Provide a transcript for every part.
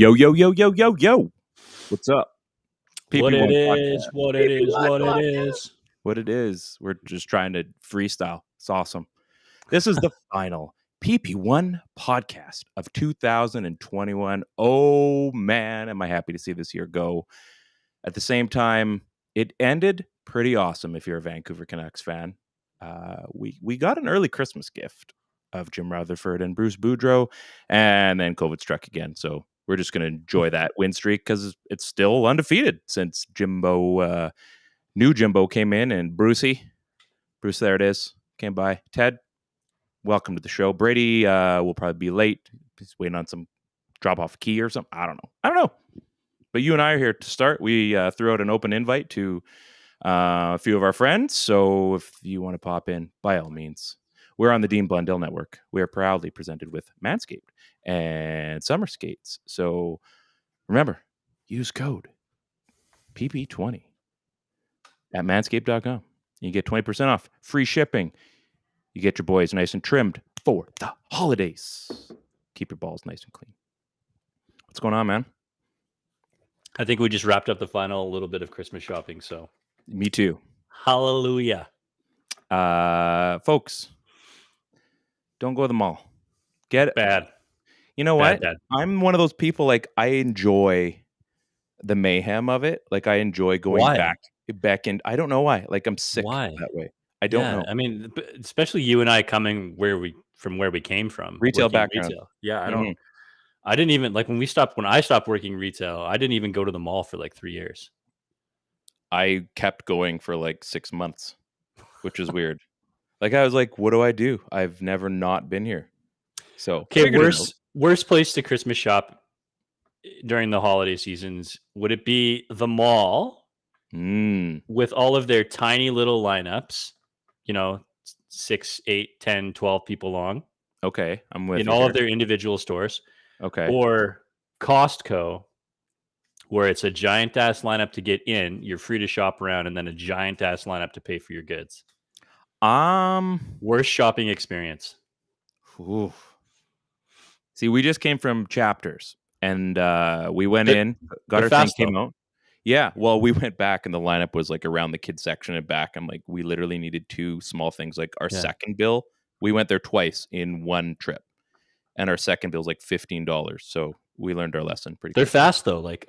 Yo, yo, yo, yo, yo, yo. What's up? What PP1 it Podcast. is, what it is, what it is. What it is. We're just trying to freestyle. It's awesome. This is the final PP1 Podcast of 2021. Oh, man, am I happy to see this year go. At the same time, it ended pretty awesome if you're a Vancouver Canucks fan. We got an early Christmas gift of Jim Rutherford and Bruce Boudreau, and then COVID struck again. So we're just going to enjoy that win streak because it's still undefeated since new Jimbo came in, and Bruce, there it is, came by. Ted, welcome to the show. Brady will probably be late. He's waiting on some drop-off key or something. I don't know. But you and I are here to start. We threw out an open invite to a few of our friends. So if you want to pop in, by all means. We're on the Dean Blundell Network. We are proudly presented with Manscaped and Summerskates. So remember, use code PP20 at manscaped.com. You get 20% off, free shipping. You get your boys nice and trimmed for the holidays. Keep your balls nice and clean. What's going on, man? I think we just wrapped up the final little bit of Christmas shopping, so. Me too. Hallelujah. Folks, don't go to the mall. Get it. Bad. You know what? Bad. I'm one of those people, like, I enjoy the mayhem of it. Like, I enjoy going back in. I don't know why. Like, I'm sick that way. I don't know. I mean, especially you and I coming from where we came from. Retail background. Retail. Yeah, I didn't even, like, when I stopped working retail, I didn't even go to the mall for like 3 years. I kept going for like 6 months, which is weird. Like, I was like, what do I do? I've never not been here. So, okay, worst place to Christmas shop during the holiday seasons, would it be the mall with all of their tiny little lineups, 6, 8, 10, 12 people long? Okay, I'm with you. In all of their individual stores. Okay. Or Costco, where it's a giant ass lineup to get in, you're free to shop around, and then a giant ass lineup to pay for your goods. Worst shopping experience. Ooh. See, we just came from Chapters, and we went in, got our thing, came out. Yeah, well, we went back, and the lineup was like around the kids section and back. I'm like, we literally needed 2 small things. Like our second bill, we went there twice in one trip, and our second bill is like $15. So we learned our lesson pretty. They're fast though. Like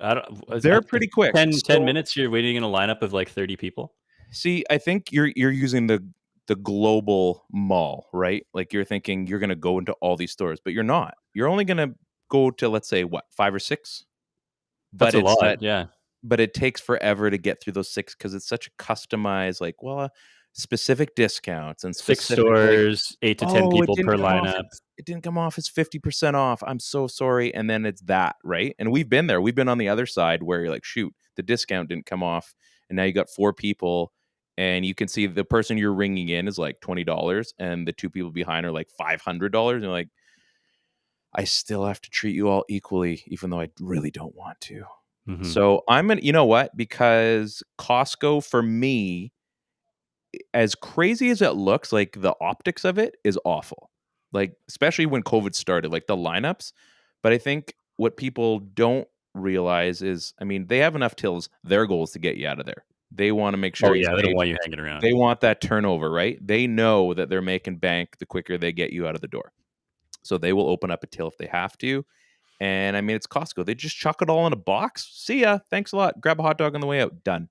they're pretty quick. 10 minutes, you're waiting in a lineup of like 30 people. See, I think you're using the global mall, right? Like, you're thinking you're going to go into all these stores, but you're not. You're only going to go to, let's say, 5 or 6. But that's a lot, yeah. But it takes forever to get through those 6 because it's such a customized, like, specific discounts and 6 stores, 8 to 10 people per lineup. It didn't come off. It's 50% off. I'm so sorry. And then it's that, right? And we've been there. We've been on the other side where you're like, shoot, the discount didn't come off, and now you got 4 people. And you can see the person you're ringing in is like $20, and the 2 people behind are like $500. And you're like, I still have to treat you all equally, even though I really don't want to. Mm-hmm. So you know what? Because Costco, for me, as crazy as it looks, like, the optics of it is awful. Like, especially when COVID started, like the lineups. But I think what people don't realize is, I mean, they have enough tills. Their goal is to get you out of there. They want to make sure. They don't want you hanging around. They want that turnover, right? They know that they're making bank the quicker they get you out of the door. So they will open up a till if they have to. And I mean, it's Costco. They just chuck it all in a box. See ya. Thanks a lot. Grab a hot dog on the way out. Done.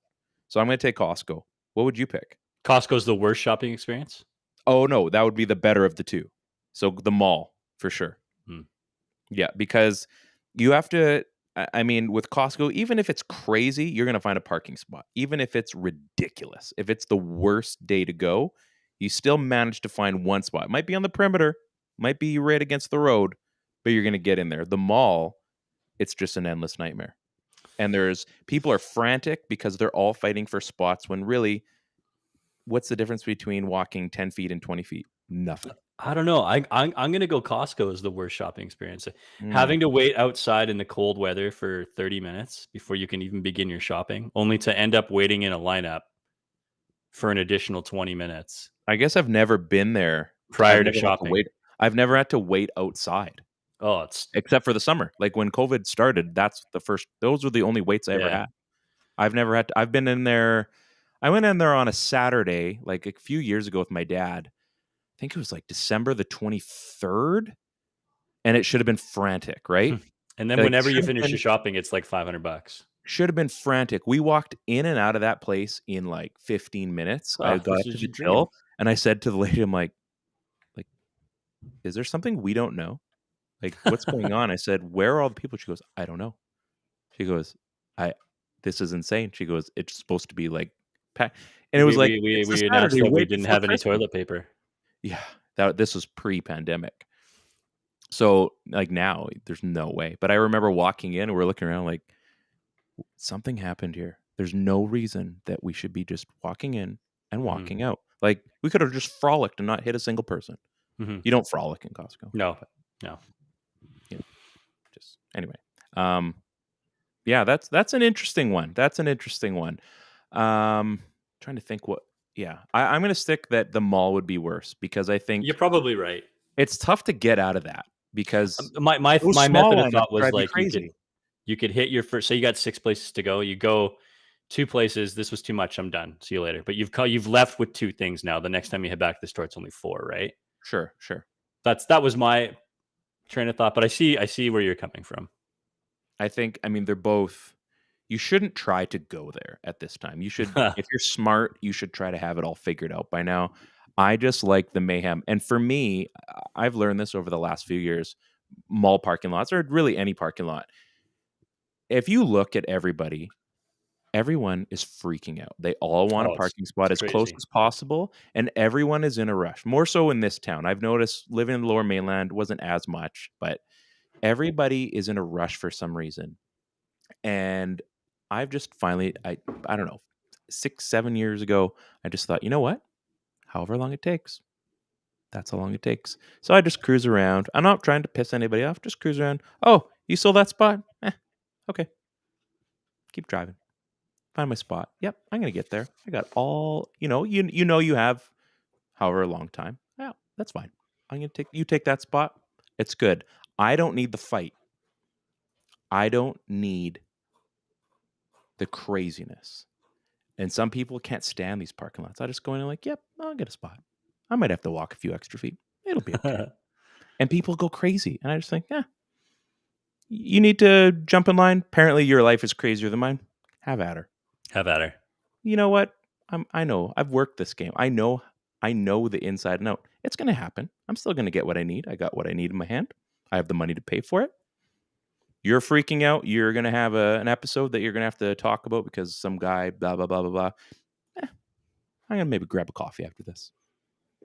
So I'm going to take Costco. What would you pick? Costco's the worst shopping experience? Oh, no. That would be the better of the 2. So the mall, for sure. Yeah, because you have to... I mean, with Costco, even if it's crazy, you're going to find a parking spot. Even if it's ridiculous. If it's the worst day to go, you still manage to find one spot. It might be on the perimeter. Might be right against the road. But you're going to get in there. The mall, it's just an endless nightmare. And people are frantic because they're all fighting for spots when really, what's the difference between walking 10 feet and 20 feet? Nothing. I don't know. I'm going to go Costco as the worst shopping experience. Having to wait outside in the cold weather for 30 minutes before you can even begin your shopping, only to end up waiting in a lineup for an additional 20 minutes. I guess I've never been there prior to shopping. I've never had to wait outside. Oh, it's except for the summer. Like when COVID started, those were the only waits I ever had. I've been in there. I went in there on a Saturday, like a few years ago with my dad. I think it was like December the 23rd, and it should have been frantic, right? And then Like, whenever you should have finish been your shopping, it's like $500. should have been frantic. We walked in and out of that place in like 15 minutes. I Oh, got this to is the your dream. till, and I said to the lady, I'm like, is there something we don't know? Like, what's going on? I said, where are all the people? She goes, I don't know. She goes, this is insane. She goes, it's supposed to be like packed. And it was like, it's the We announced Saturday that we right didn't before have any Christmas. toilet paper. Yeah, this was pre-pandemic. So like now there's no way. But I remember walking in and we're looking around like something happened here. There's no reason that we should be just walking in and walking out. Like we could have just frolicked and not hit a single person. You don't frolic in Costco. No. Yeah. Just anyway. Yeah, that's an interesting one. Trying to think what. Yeah, I'm going to stick that the mall would be worse because I think You're probably right. it's tough to get out of that because My those method small of lineups thought was drive me like crazy. you could hit your first. Say you got 6 places to go. You go 2 places. This was too much. I'm done. See you later. But you've left with 2 things now. The next time you head back to the store, it's only 4, right? Sure. That was my train of thought. But I see where you're coming from. I mean, they're both. You shouldn't try to go there at this time. You should, if you're smart, you should try to have it all figured out by now. I just like the mayhem. And for me, I've learned this over the last few years, mall parking lots or really any parking lot. If you look at everybody, everyone is freaking out. They all want a parking spot as close as possible, and everyone is in a rush. More so in this town. I've noticed living in the Lower Mainland wasn't as much, but everybody is in a rush for some reason. And I've just finally, I don't know, 6-7 years ago, I just thought, you know what? However long it takes, that's how long it takes. So I just cruise around. I'm not trying to piss anybody off. Just cruise around. Oh, you sold that spot? Okay. Keep driving. Find my spot. Yep, I'm gonna get there. I got all, you have however long time. Yeah, that's fine. I'm gonna take that spot. It's good. I don't need the fight. I don't need the craziness. And some people can't stand these parking lots. I just go in and like, yep, I'll get a spot. I might have to walk a few extra feet. It'll be okay. And people go crazy. And I just think, you need to jump in line. Apparently your life is crazier than mine. Have at her. You know what? I know. I've worked this game. I know the inside and out. It's going to happen. I'm still going to get what I need. I got what I need in my hand. I have the money to pay for it. You're freaking out. You're going to have an episode that you're going to have to talk about because some guy, blah, blah, blah, blah, blah. I'm going to maybe grab a coffee after this.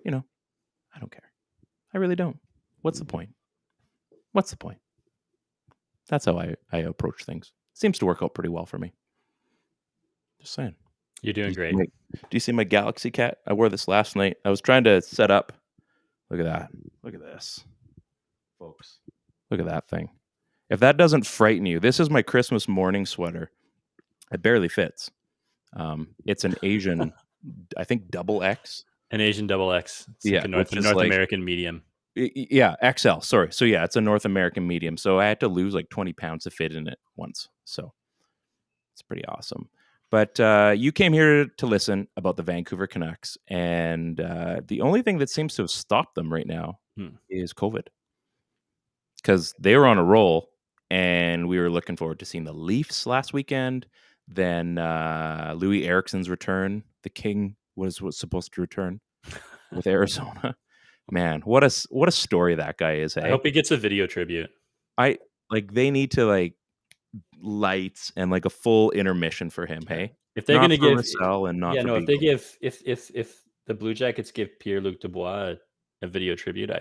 I don't care. I really don't. What's the point? That's how I approach things. Seems to work out pretty well for me. Just saying. You're doing great. Do you see my Galaxy cat? I wore this last night. I was trying to set up. Look at that. Look at this. Folks. Look at that thing. If that doesn't frighten you, this is my Christmas morning sweater. It barely fits. It's an Asian, I think, double X. An Asian double X. It's yeah. Like a North American medium. Yeah, XL. Sorry. So yeah, it's a North American medium. So I had to lose like 20 pounds to fit in it once. So it's pretty awesome. But you came here to listen about the Vancouver Canucks, and the only thing that seems to have stopped them right now is COVID. Because they were on a roll, and we were looking forward to seeing the Leafs last weekend. Then Louis Eriksson's return. The King was supposed to return with Arizona. Man, what a story that guy is. Hey? I hope he gets a video tribute. They need to lights and a full intermission for him. Hey, if they're going to give if the Blue Jackets give Pierre-Luc Dubois a video tribute,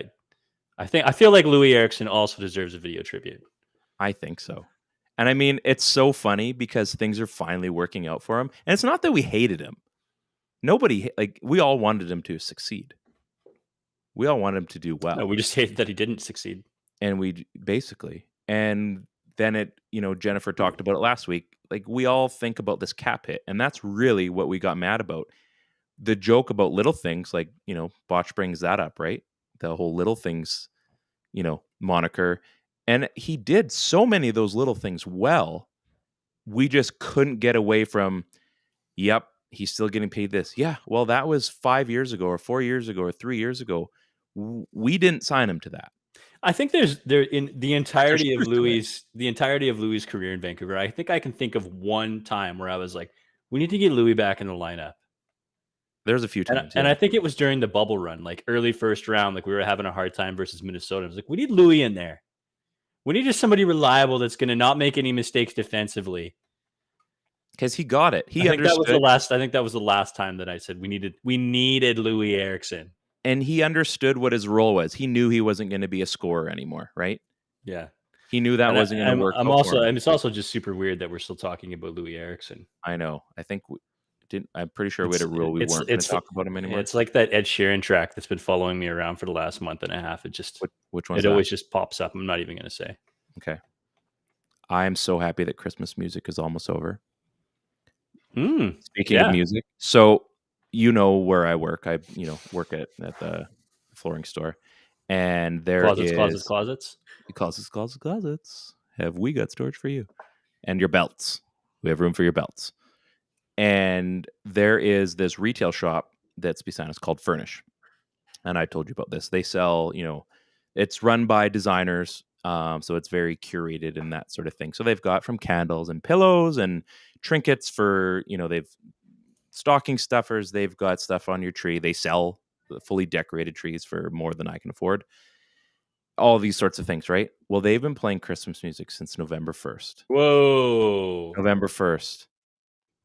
I feel like Louis Eriksson also deserves a video tribute. I think so. And I mean, it's so funny because things are finally working out for him. And it's not that we hated him. We all wanted him to succeed. We all wanted him to do well. No, we just hated that he didn't succeed. And and then Jennifer talked about it last week. We all think about this cap hit, and that's really what we got mad about. The joke about little things, Botch brings that up, right? The whole little things, moniker. And he did so many of those little things well. We just couldn't get away from, yep, he's still getting paid this. Yeah, well, that was 5 years ago or 4 years ago or 3 years ago. We didn't sign him to that. I think there in the entirety of Louis' career in Vancouver, I think I can think of one time where I was like, we need to get Louis back in the lineup. There's a few times. And I think it was during the bubble run, like early first round, like we were having a hard time versus Minnesota. I was like, we need Louis in there. We need just somebody reliable that's going to not make any mistakes defensively. Because he got it. I think that was the last time that I said we needed Louis Eriksson. And he understood what his role was. He knew he wasn't going to be a scorer anymore, right? Yeah. He knew that wasn't going to work. It's also just super weird that we're still talking about Louis Eriksson. I know. I think I'm pretty sure we had a rule we weren't going to talk about him anymore. It's like that Ed Sheeran track that's been following me around for the last month and a half. It just which one? It always just pops up. I'm not even going to say. Okay. I am so happy that Christmas music is almost over. Speaking of music, so you know where I work. I work at the flooring store, and there is closets. Have we got storage for you? And your belts. We have room for your belts. And there is this retail shop that's beside us called Furnish, and I told you about this. They sell, it's run by designers. So it's very curated and that sort of thing. So they've got from candles and pillows and trinkets for, they've stocking stuffers. They've got stuff on your tree. They sell fully decorated trees for more than I can afford. All these sorts of things, right? Well, they've been playing Christmas music since November 1st. Whoa. November 1st.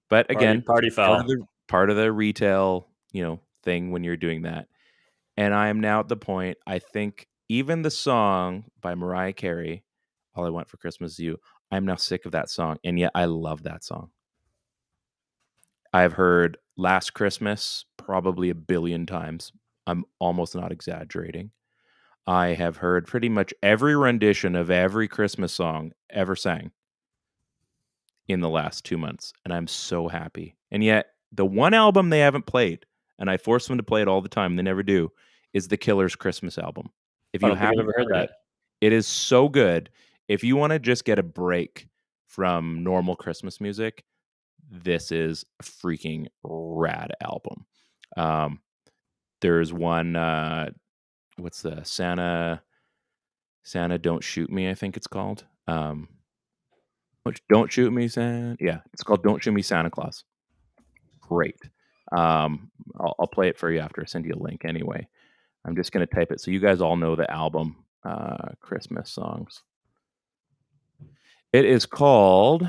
But again, party foul. Part of the retail, thing when you're doing that. And I am now at the point, I think, even the song by Mariah Carey, All I Want for Christmas Is You, I'm now sick of that song. And yet I love that song. I've heard Last Christmas probably 1 billion times. I'm almost not exaggerating. I have heard pretty much every rendition of every Christmas song ever sang in the last 2 months. And I'm so happy. And yet the one album they haven't played, and I force them to play it all the time, they never do, is the Killers' Christmas album. If you haven't ever heard that, it is so good. If you want to just get a break from normal Christmas music, this is a freaking rad album. There's one, what's the Santa Don't Shoot Me, I think it's called. Don't Shoot Me, Santa. Yeah, it's called Don't Shoot Me, Santa Claus. Great. I'll play it for you after I send you a link anyway. I'm just going to type it so you guys all know the album, Christmas songs. It is called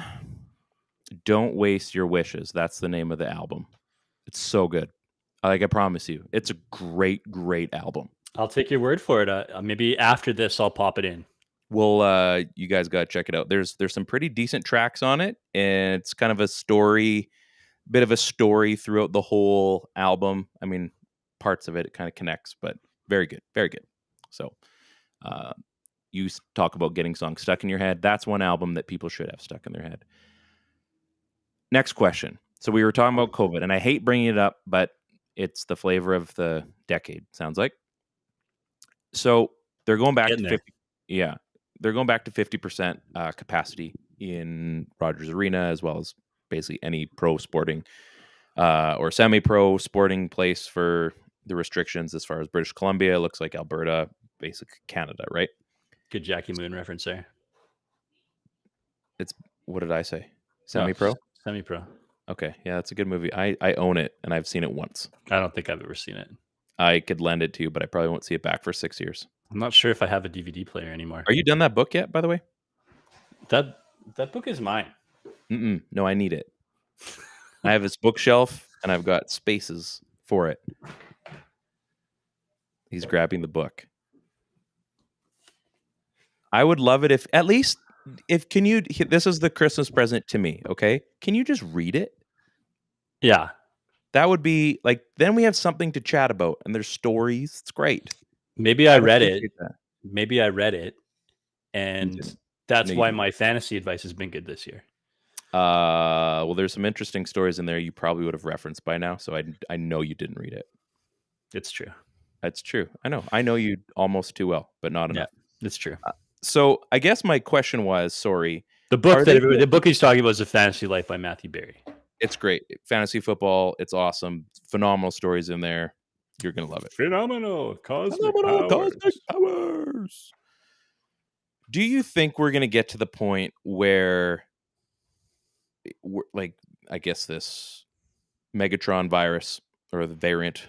Don't Waste Your Wishes. That's the name of the album. It's so good. I promise you, it's a great, great album. I'll take your word for it. Maybe after this, I'll pop it in. Well, you guys got to check it out. There's some pretty decent tracks on it, and it's kind of a bit of a story throughout the whole album. I mean, parts of it kind of connects, but very good, very good. So you talk about getting songs stuck in your head. That's one album that people should have stuck in their head. Next question. So we were talking about COVID, and I hate bringing it up, but it's the flavor of the decade, sounds like. So they're going back to 50. Yeah, they're going back to 50% capacity in Rogers Arena, as well as basically any pro sporting or semi-pro sporting place for the restrictions. As far as British Columbia, it looks like Alberta, basically Canada, right? Good Jackie Moon reference there. What did I say? Semi-pro? No, semi-pro. Okay, yeah, that's a good movie. I own it, and I've seen it once. I don't think I've ever seen it. I could lend it to you, but I probably won't see it back for 6 years. I'm not sure if I have a DVD player anymore. Are you done that book yet, by the way? That book is mine. No, I need it. I have this bookshelf, and I've got spaces for it. He's grabbing the book. I would love it if, at least, this is the Christmas present to me, okay? Can you just read it? Yeah. That would be, then we have something to chat about, and there's stories. It's great. Maybe I read it. And that's why my fantasy advice has been good this year. Well, there's some interesting stories in there you probably would have referenced by now, so I know you didn't read it. It's true. That's true. I know you almost too well, but not enough. Yeah, it's true. So I guess my question was, sorry, the book he's talking about is A Fantasy Life by Matthew Berry. It's great. Fantasy football. It's awesome. Phenomenal stories in there. You're going to love it. Phenomenal cosmic powers. Do you think we're going to get to the point where, I guess this Megatron virus or the variant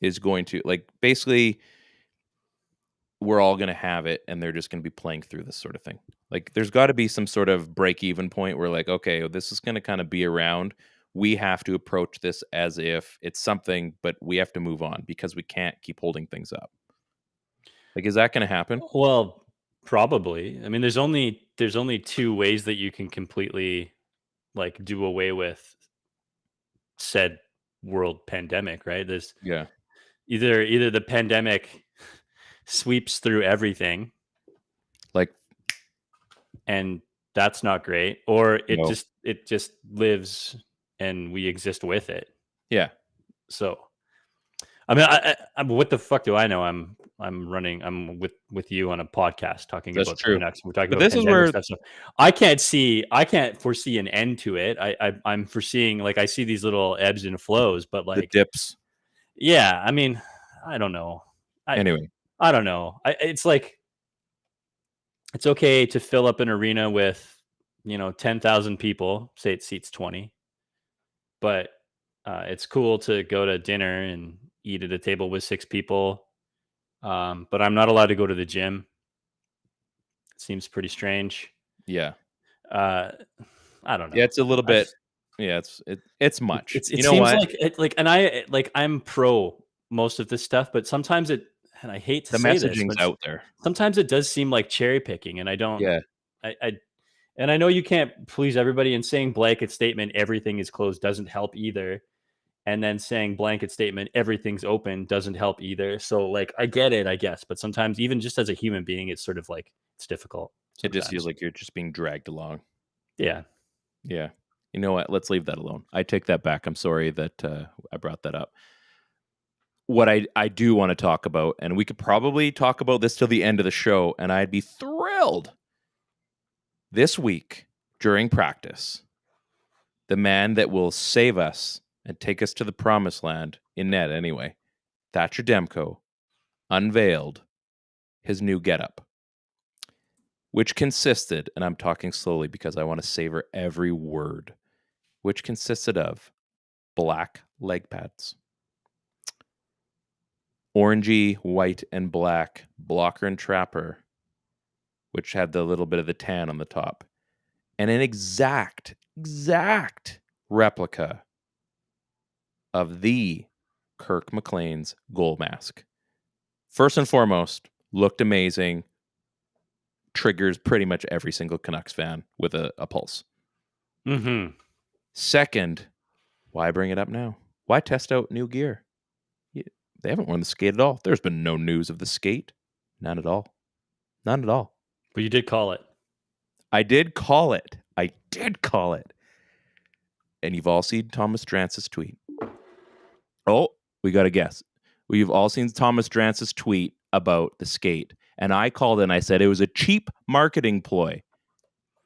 is going to, basically, we're all going to have it and they're just going to be playing through this sort of thing? There's got to be some sort of break-even point where, okay, this is going to kind of be around. We have to approach this as if it's something, but we have to move on because we can't keep holding things up. Is that going to happen? Well, probably. I mean, there's only two ways that you can completely do away with said world pandemic, right? There's either the pandemic sweeps through everything, and that's not great, or it just lives and we exist with it. Yeah. So, I mean, I what the fuck do I know? I'm with you on a podcast talking about the Canucks. We're talking about this is where stuff. So I can't foresee an end to it. I'm foreseeing I see these little ebbs and flows, but the dips. Yeah, I mean, I don't know. Anyway, I don't know. It's okay to fill up an arena with 10,000 people. Say it seats 20. But it's cool to go to dinner and eat at a table with 6 people. But I'm not allowed to go to the gym. It seems pretty strange. Yeah. I don't know. Yeah, it's a little bit. It's much. It seems I'm pro most of this stuff, but sometimes and I hate to say this, messaging's out there. Sometimes it does seem like cherry picking, and I don't. Yeah. And I know you can't please everybody, and saying blanket statement everything is closed doesn't help either. And then saying blanket statement everything's open doesn't help either. So I get it, I guess, but sometimes even just as a human being, it's sort of it's difficult. Sometimes. It just feels like you're just being dragged along. Yeah. Yeah. You know what? Let's leave that alone. I take that back. I'm sorry that I brought that up. What I do want to talk about, and we could probably talk about this till the end of the show, and I'd be thrilled. This week, during practice, the man that will save us and take us to the promised land, in net anyway, Thatcher Demko, unveiled his new getup, which consisted, and I'm talking slowly because I want to savor every word, which consisted of black leg pads, orangey, white, and black blocker and trapper, which had the little bit of the tan on the top, and an exact replica of the Kirk McLean's goal mask. First and foremost, looked amazing. Triggers pretty much every single Canucks fan with a pulse. Mm-hmm. Second, why bring it up now? Why test out new gear? They haven't worn the skate at all. There's been no news of the skate. None at all. None at all. But you did call it. I did call it. And you've all seen Thomas Drance's tweet. Oh, we got to guess. We've all seen Thomas Drance's tweet about the skate. And I called it and I said it was a cheap marketing ploy.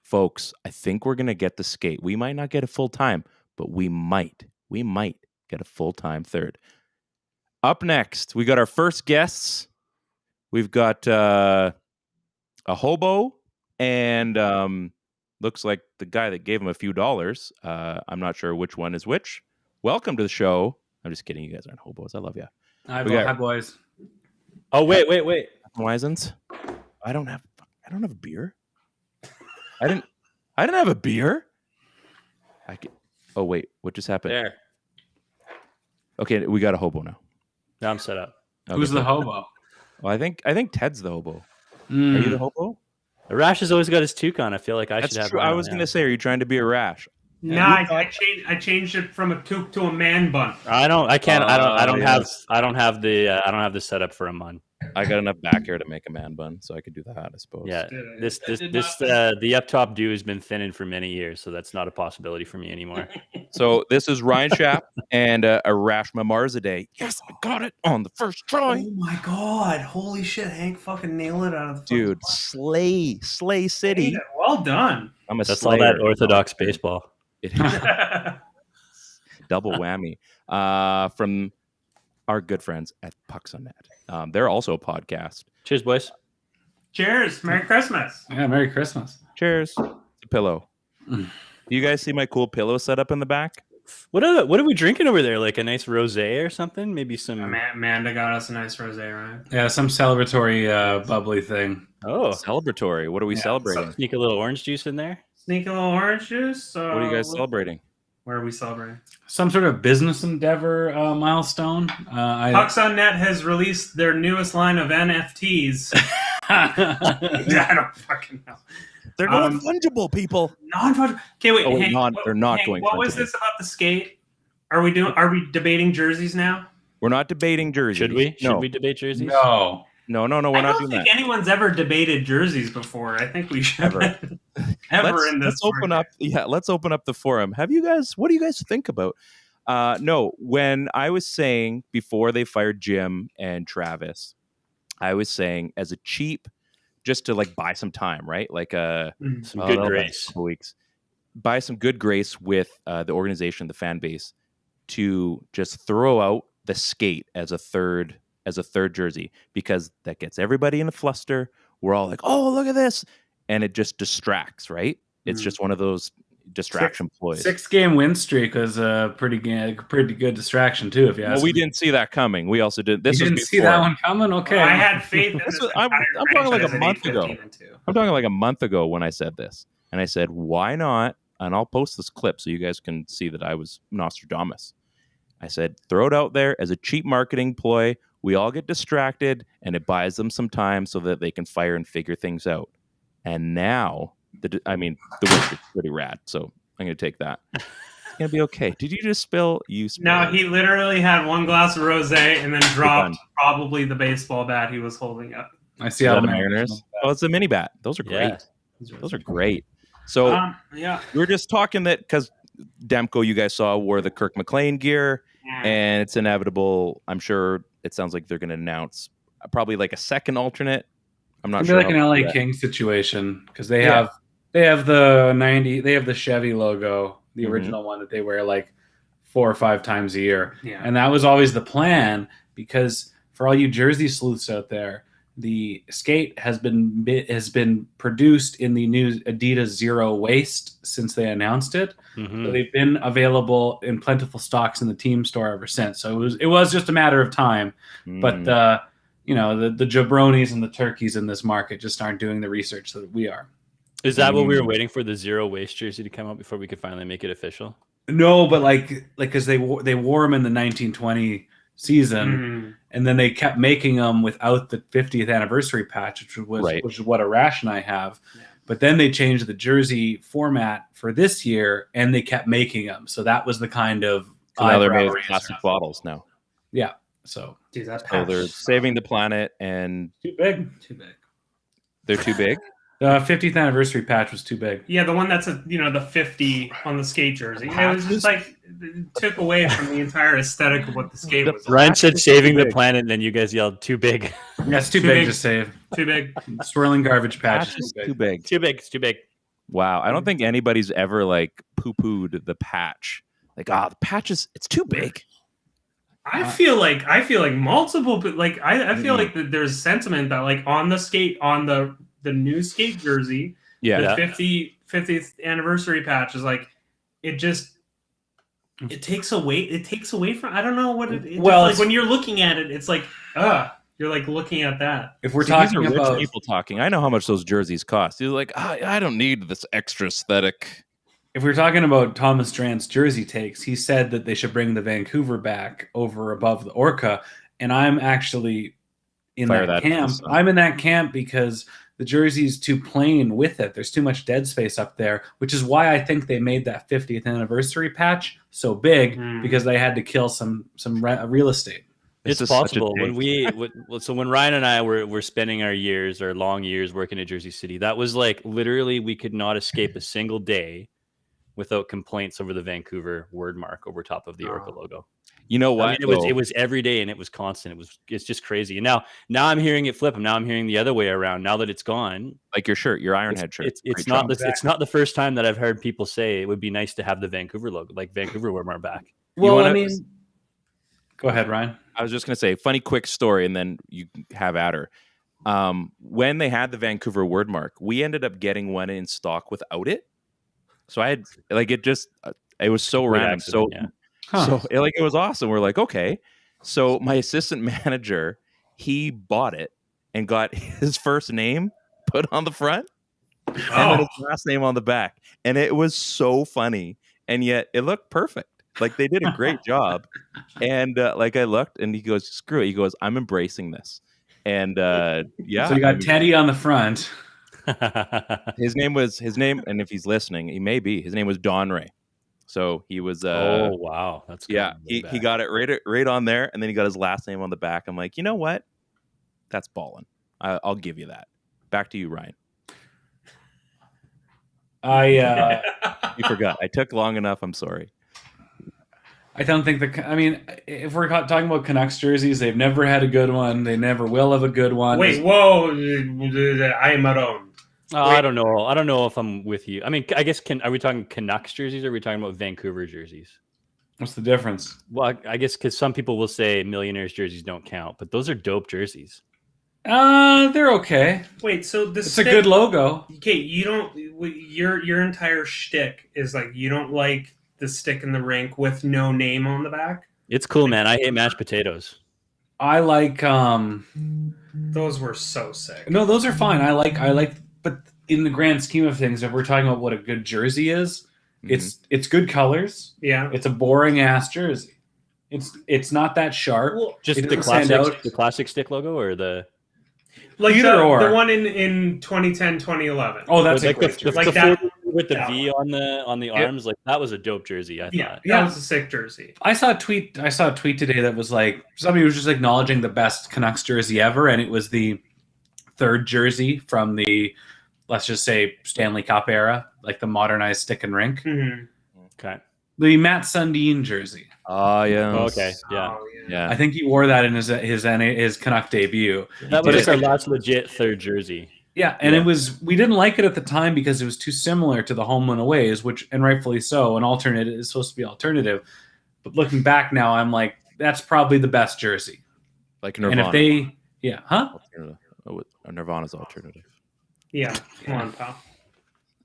Folks, I think we're going to get the skate. We might not get it full time, but we might get a full-time third. Up next, we got our first guests. We've got a hobo and looks like the guy that gave him a few dollars. I'm not sure which one is which. Welcome to the show. I'm just kidding. You guys aren't hobos. I love you. Hi, boys. Oh, wait. Wisens. I don't have a beer. I didn't have a beer. Oh wait, what just happened? There. Okay, we got a hobo now. Now I'm set up. Okay, who's the hobo? Well, I think Ted's the hobo. Are you the hobo? Rash has always got his toque on. I feel like I should have. True. I was going to say, are you trying to be a Rash? No, I changed it from a toque to a man bun. I don't have the setup for a mun. I got enough back hair to make a man bun, so I could do that, I suppose. Yeah, the up top do has been thinning for many years, so that's not a possibility for me anymore. So this is Ryan Schaap and Rashma Marzadeh. Yes, I got it on the first try. Oh my god! Holy shit! Hank fucking nailed it out of the Dude, Slay City. Yeah, well done. I'm a That's slayer. all that orthodox baseball. It is double whammy from our good friends at Pucks on Net. They're also a podcast. Cheers, boys. Cheers! Merry Christmas! Yeah, Merry Christmas. Cheers. It's a pillow. Do you guys see my cool pillow setup in the back? What are we drinking over there? Like a nice rosé or something? Maybe some. Amanda got us a nice rosé, right? Yeah, some celebratory bubbly thing. Oh, Celebratory. What are we celebrating? sneak a little orange juice in there. Sneak a little orange juice. What are you guys celebrating? Where are we celebrating? Some sort of business endeavor milestone. Pucks on Net has released their newest line of NFTs. I don't fucking know. They're non-fungible, people. Non-fungible. Okay, wait. Oh, Hank, they're not going. What was this about the skate? Are we debating jerseys now? We're not debating jerseys. Should we? No. Should we debate jerseys? No. No. We're not doing that. I don't think anyone's ever debated jerseys before. I think we should Ever. in this. Let's open up. Yeah, let's open up the forum. What do you guys think about? No, when I was saying before they fired Jim and Travis, I was saying as a cheap, just to like buy some time, right? Like some good grace. Couple weeks. Buy some good grace with the organization, the fan base, to just throw out the skate as a third jersey, because that gets everybody in a fluster. We're all like, oh, look at this. And it just distracts, right? It's just one of those distraction ploys. 6-game win streak was a pretty good distraction too. If you ask Well, we me. didn't see that coming. We also did. This You was didn't see that one coming. Okay, I had faith in this. I'm talking like a month ago. I'm talking like a month ago when I said this, and I said, why not? And I'll post this clip so you guys can see that I was Nostradamus. I said, throw it out there as a cheap marketing ploy. We all get distracted, and it buys them some time so that they can fire and figure things out. And now, the win is pretty rad, so I'm going to take that. It's going to be okay. Did you just spill? No, he literally had one glass of rosé and then dropped probably the baseball bat he was holding up. I see how the Mariners. Oh, it's a mini bat. Those are great. Yeah. Those are great. So yeah, we were just talking that because Demko, you guys saw, wore the Kirk McLean gear, and it's inevitable. I'm sure it sounds like they're going to announce probably like a second alternate. I'm not sure. Like an LA Kings situation, because they have the Chevy logo, the original one that they wear like 4 or 5 times a year. Yeah. And that was always the plan, because for all you Jersey sleuths out there, the skate has been produced in the new Adidas Zero Waste since they announced it. Mm-hmm. So they've been available in plentiful stocks in the team store ever since. So it was just a matter of time. But the jabronis and the turkeys in this market just aren't doing the research that we are. Is that what we were waiting for, the Zero Waste jersey to come out before we could finally make it official? No, but like because they wore them in the 1920 season, and then they kept making them without the 50th anniversary patch, which is what Arash and I have. Yeah. But then they changed the jersey format for this year, and they kept making them. So that was the kind of now they're made of plastic bottles now. Yeah. So they're saving the planet, and too big. They're too big. The 50th anniversary patch was too big. Yeah, the one that's the 50 on the skate jersey. It was just like it took away from the entire aesthetic of what the skate was. Ryan said saving the planet, and then you guys yelled too big. Yeah, it's too big to save. Too big. Swirling garbage patch is too big. It's too big. Wow, I don't think anybody's ever like poo-pooed the patch. Like, the patch it's too big. I feel like multiple, but like I feel like that there's sentiment that like on the skate on the new skate jersey, the 50th anniversary patch is like it takes away from, I don't know what it well like when you're looking at it, it's like you're like looking at that. If we're talking about rich people talking, I know how much those jerseys cost. You're like, I don't need this extra aesthetic. If we're talking about Thomas Drant's jersey takes, he said that they should bring the Vancouver back over above the Orca, and I'm actually in that camp. I'm in that camp because the jersey's too plain with it. There's too much dead space up there, which is why I think they made that 50th anniversary patch so big, because they had to kill some real estate. It's possible. When Ryan and I were spending our long years working at Jersey City, that was like literally we could not escape a single day without complaints over the Vancouver word mark over top of the Orca logo. You know what? I mean, it was every day and it was constant. It's just crazy. And now I'm hearing it flip. Now I'm hearing the other way around. Now that it's gone, like your shirt, your Ironhead shirt. It's not the first time that I've heard people say it would be nice to have the Vancouver logo, like Vancouver word mark back. Well, I mean, go ahead, Ryan. I was just going to say, funny quick story, and then you have at her. When they had the Vancouver word mark, we ended up getting one in stock without it. So I had it was so random. So it was awesome. We're like, okay. So my assistant manager, he bought it and got his first name put on the front and then his last name on the back. And it was so funny. And yet it looked perfect. Like they did a great job. And I looked and he goes, screw it. He goes, I'm embracing this. And So you got Teddy on the front. his name, and if he's listening, he may be, his name was Don Ray. So he was oh wow, that's good. He got it right on there, and then he got his last name on the back. I'm like, you know what? That's ballin'. I'll give you that. Back to you, Ryan. You forgot. I took long enough. I'm sorry. I don't think if we're talking about Canucks jerseys, they've never had a good one. They never will have a good one. Wait, whoa! I am alone. I don't know. I don't know if I'm with you. I mean, I guess are we talking Canucks jerseys or are we talking about Vancouver jerseys? What's the difference? Well, I guess because some people will say Millionaires jerseys don't count, but those are dope jerseys. They're okay. Wait, so it's a good logo. Okay, you don't. Your entire shtick is like you don't like the stick in the rink with no name on the back. It's cool, man. I hate mashed potatoes. I like. Those were so sick. No, those are fine. I like. But in the grand scheme of things, if we're talking about what a good jersey is, it's good colors. Yeah, it's a boring ass jersey. It's not that sharp. Well, just the classic stick logo or the the one in 2010, 2011. Oh, that's like great the that with the V on the arms. Like that was a dope jersey. I thought. That was a sick jersey. I saw a tweet today that was like somebody was just acknowledging the best Canucks jersey ever, and it was the third jersey from the, let's just say, Stanley Cup era, like the modernized stick and rink. Mm-hmm. Okay. The Matt Sundine jersey. Oh, yeah. Okay. Yeah. I think he wore that in his Canuck debut. That was our last legit third jersey. Yeah, and we didn't like it at the time because it was too similar to the home and aways, and rightfully so. An alternate is supposed to be alternative. But looking back now, I'm like, that's probably the best jersey. Like Nirvana. And if Nirvana's alternative. Yeah, come on, pal.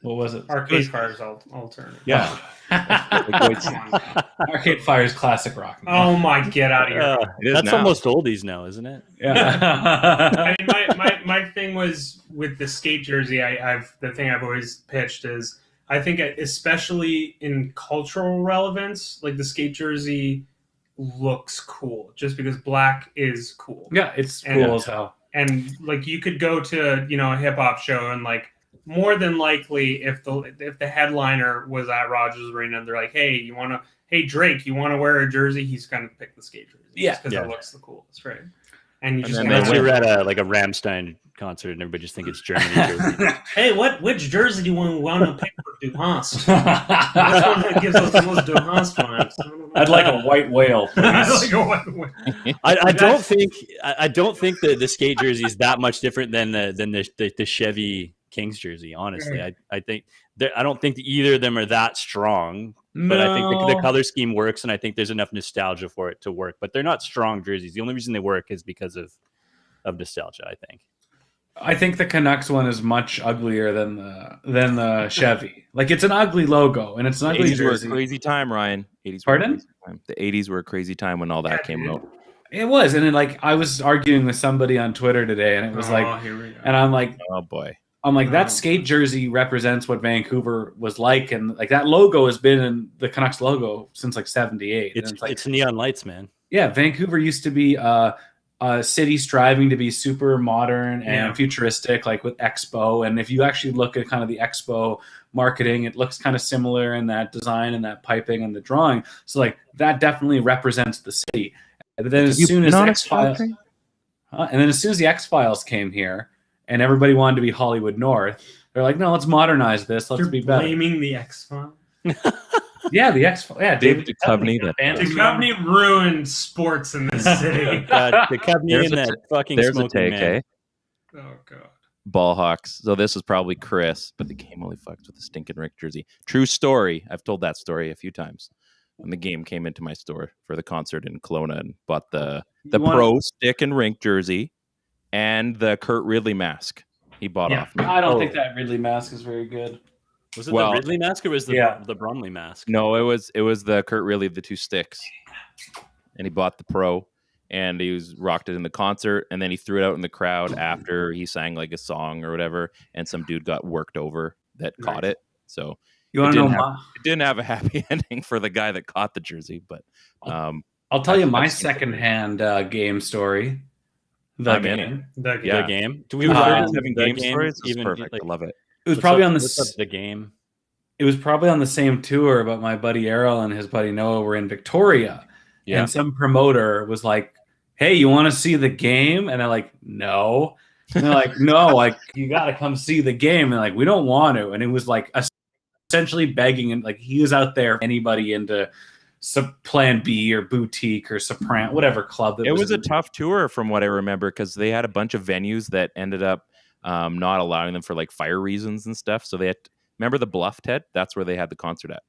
What was it? Arcade Fire's alternative. Yeah. Arcade Fire's classic rock. Oh my, get out of here. That's almost oldies now, isn't it? Yeah. I mean, my thing was with the skate jersey. The thing I've always pitched is I think especially in cultural relevance, like the skate jersey looks cool just because black is cool. Yeah, it's cool as hell. And like you could go to a hip hop show and like more than likely if the headliner was at Rogers Arena and they're like, hey Drake, you want to wear a jersey? He's gonna pick the skate jersey. Yeah, because it looks the coolest, right? And you you're at a Rammstein concert and everybody just think it's Germany jersey. Hey, which jersey do you want to pick for Duhans? Which one that gives us the most Duhans vibes? I'd like a white whale. I don't think that the skate jersey is that much different than the Chevy Kings jersey. Honestly, I think I don't think either of them are that strong. But I think the color scheme works, and I think there's enough nostalgia for it to work. But they're not strong jerseys. The only reason they work is because of nostalgia, I think. I think the Canucks one is much uglier than the Chevy. Like it's an ugly logo, and it's an ugly jersey. Were a crazy time, Ryan. 80s. Pardon? The 80s were a crazy time when all that came out. It was, and then I was arguing with somebody on Twitter today, and it was here we go. And I'm like, oh boy. I'm like, that skate jersey represents what Vancouver was like, and like that logo has been in the Canucks logo since like '78. It's neon lights, man. Yeah, Vancouver used to be a city striving to be super modern and futuristic, like with Expo. And if you actually look at kind of the Expo marketing, it looks kind of similar in that design and that piping and the drawing. So like that definitely represents the city. And then as soon as X-Files, the X-Files came here, and everybody wanted to be Hollywood North, they're like, no, let's modernize this. Let's be better. Blaming the X-Files. Yeah, the X-Files. Yeah, David Duchovny. Duchovny ruined sports in this city. Duchovny and that fucking there's smoking a take, man. Oh god. Ball Hawks. So this is probably Chris, but the game only fucks with the stinking Rick jersey. True story. I've told that story a few times. When the game came into my store for the concert in Kelowna and bought the pro stick and rink jersey and the Kurt Ridley mask. He bought off me. I don't think that Ridley mask is very good. Was it the Ridley mask or was the Bromley mask? No, it was the Kurt Ridley, the two sticks. And he bought the pro and he rocked it in the concert, and then he threw it out in the crowd after he sang like a song or whatever, and some dude got worked over that caught it. So it didn't have a happy ending for the guy that caught the jersey, but I'll tell you my secondhand game story. The game. Do we having game stories? It's perfect. I love it. It was probably on the game. It was probably on the same tour, but my buddy Errol and his buddy Noah were in Victoria. Yeah. And some promoter was like, hey, you want to see the game? And I'm like, no. And they're like, no, like, you got to come see the game. And like, we don't want to. And it was like essentially begging. And like, he was out there, anybody into Plan B or Boutique or Soprano, whatever club. It was a tough tour from what I remember, because they had a bunch of venues that ended up not allowing them for like fire reasons and stuff. So they had, remember the Bluff, Ted? That's where they had the concert at.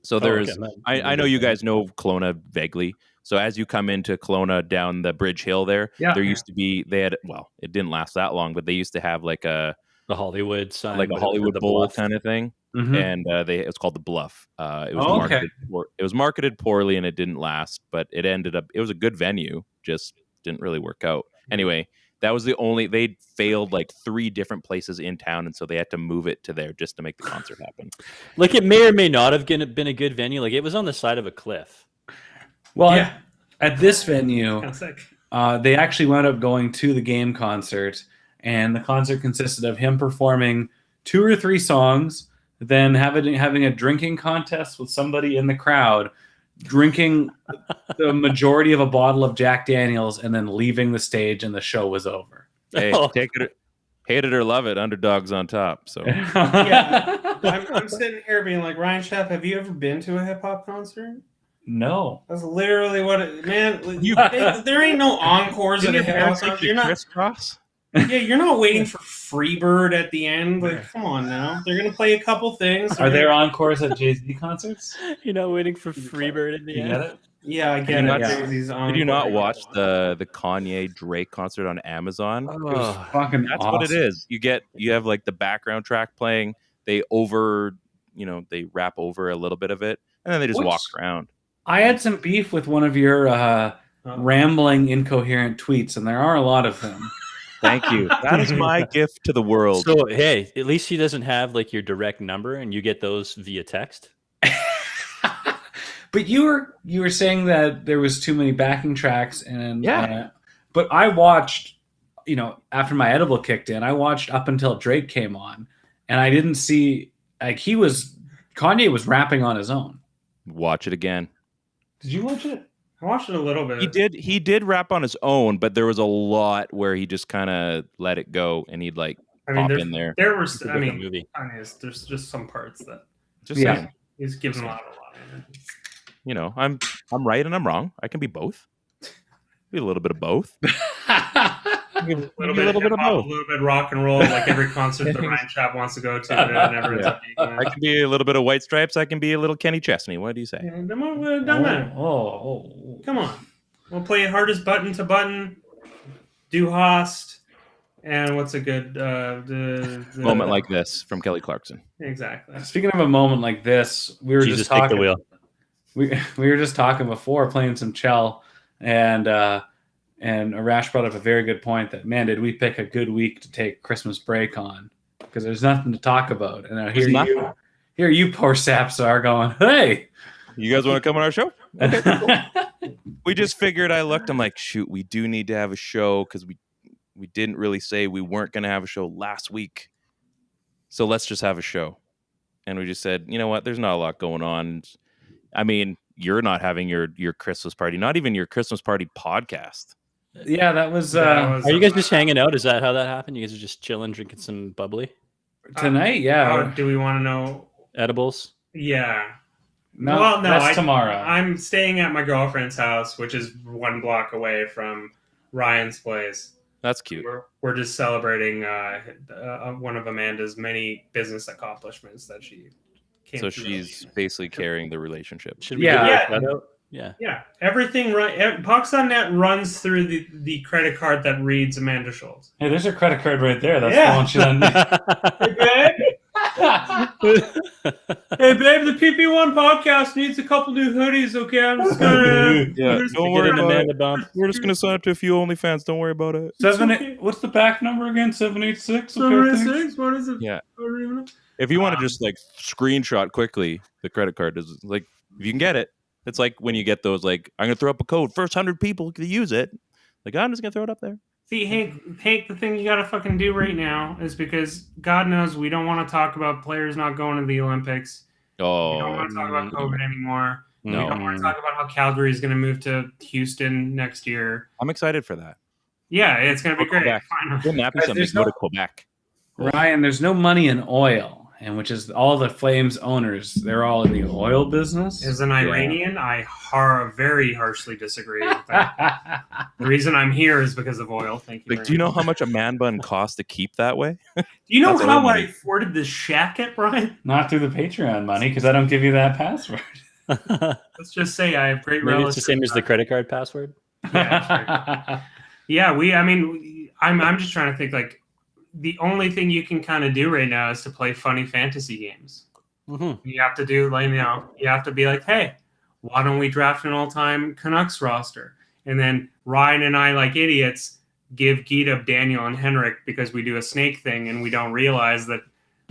So there's, I know you guys know Kelowna vaguely. So as you come into Kelowna down the Bridge Hill there used to be, it didn't last that long, but they used to have like the Hollywood sign, like a Hollywood Bowl kind of thing. Mm-hmm. And it's called the Bluff. It was marketed poorly and it didn't last, but it was a good venue, just didn't really work out. Anyway, that was they failed like 3 different places in town, and so they had to move it to there just to make the concert happen. Like, it may or may not have been a good venue. Like, it was on the side of a cliff. Well, at this venue, they actually wound up going to the game concert, and the concert consisted of him performing 2 or 3 songs, then having a drinking contest with somebody in the crowd, drinking the majority of a bottle of Jack Daniels, and then leaving the stage, and the show was over. Hey, take it, hate it or love it, underdogs on top. So I'm sitting here being like, Ryan Schaff, have you ever been to a hip hop concert? No. That's literally what it, man. There ain't no encores at a hip hop concert. You're not crisscross. Yeah, you're not waiting for Freebird at the end. Like, come on now. They're gonna play a couple things. Are there encores at Jay-Z concerts? You're not waiting for Freebird at the end. Get it? Yeah, I get it. Did you not watch the Kanye Drake concert on Amazon? It was fucking That's awesome. what it is. You have like the background track playing. They rap over a little bit of it, and then they just walk around. I had some beef with one of your rambling, incoherent tweets, and there are a lot of them. Thank you. That is my gift to the world. So, hey, at least he doesn't have like your direct number, and you get those via text. But you were saying that there was too many backing tracks, but I watched, after my edible kicked in, I watched up until Drake came on, and I didn't see Kanye was rapping on his own. Watch it again. Did you watch it? I watched it a little bit. He did rap on his own, but there was a lot where he just kind of let it go, and he'd like pop in there. There's just some parts that he's giving out a lot. I'm right and I'm wrong. I can be both. Be a little bit of both. A little bit of both. A little bit rock and roll, like every concert that Ryan Schaff wants to go to. Never ends up being I can be a little bit of White Stripes. I can be a little Kenny Chesney. What do you say? Come on. We'll play hardest button to button. Do Host. And what's a good moment like this from Kelly Clarkson? Exactly. Speaking of a moment like this, we were just talking. Take the wheel. We were just talking before playing some Chell, and Arash brought up a very good point that, man, did we pick a good week to take Christmas break on, because there's nothing to talk about. And here you poor saps are going, hey, you guys want to come on our show? Okay, cool. We just figured. I'm like, shoot, we do need to have a show, because we didn't really say we weren't going to have a show last week, so let's just have a show. And we just said, you know what, there's not a lot going on. I mean, you're not having your Christmas party, not even your Christmas party podcast. Yeah, that was. Are you guys just hanging out? Is that how that happened? You guys are just chilling, drinking some bubbly tonight? Yeah. Do we want to know edibles? Yeah. No, well, no, that's tomorrow. I'm staying at my girlfriend's house, which is 1 block away from Ryan's place. That's cute. We're just celebrating one of Amanda's many business accomplishments that she came. So she's basically carrying the relationship. Should we give her a shout out? Yeah. Everything right. Pucks.net runs through the credit card that reads Amanda Schultz. Hey, there's her credit card right there. That's the one Hey, babe. Hey, babe, the PP1 podcast needs a couple new hoodies, okay? I'm just gonna... don't worry about it. Bump. We're just going to sign up to a few OnlyFans. Don't worry about it. What's the back number again? 786? 786? What is it? Yeah. If you want to just, like, screenshot quickly, the credit card is, like, if you can get it, it's like when you get those, like, I'm going to throw up a code. First 100 people can use it. Like, I'm just going to throw it up there. See, Hank, the thing you got to fucking do right now is because God knows we don't want to talk about players not going to the Olympics. Oh. We don't want to talk about COVID anymore. No. We don't want to talk about how Calgary is going to move to Houston next year. I'm excited for that. Yeah, it's going to be great. Wouldn't that be something to go to Quebec? Ryan, there's no money in oil. And which is all the Flames owners, they're all in the oil business. As an Iranian, I very harshly disagree with that. The reason I'm here is because of oil. Thank you. Like, do you know how much a man bun costs to keep that way? Do you know how I afforded this shack at, Brian? Not through the Patreon money, because I don't give you that password. Let's just say I have great relatives. It's the same as the credit card password? Yeah, I'm just trying to think, like, the only thing you can kind of do right now is to play funny fantasy games. Mm-hmm. You have to do, like, you have to be like, hey, why don't we draft an all-time Canucks roster? And then Ryan and I, like idiots, give Getup, Daniel, and Henrik because we do a snake thing and we don't realize that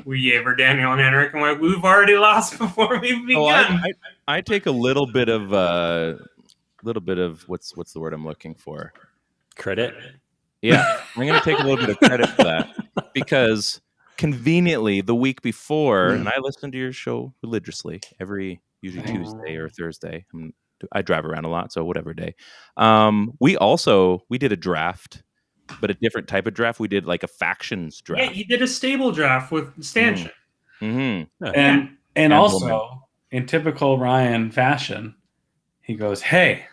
we gave her Daniel and Henrik and we've already lost before we've begun. I take a little bit of what's the word I'm looking for? Credit. Yeah, I'm going to take a little bit of credit for that because conveniently the week before, and I listen to your show religiously usually Tuesday or Thursday. I drive around a lot, so whatever day. We did a draft, but a different type of draft. We did like a factions draft. Yeah, you did a stable draft with Stanchion. Mm-hmm. And also, in typical Ryan fashion, he goes, hey,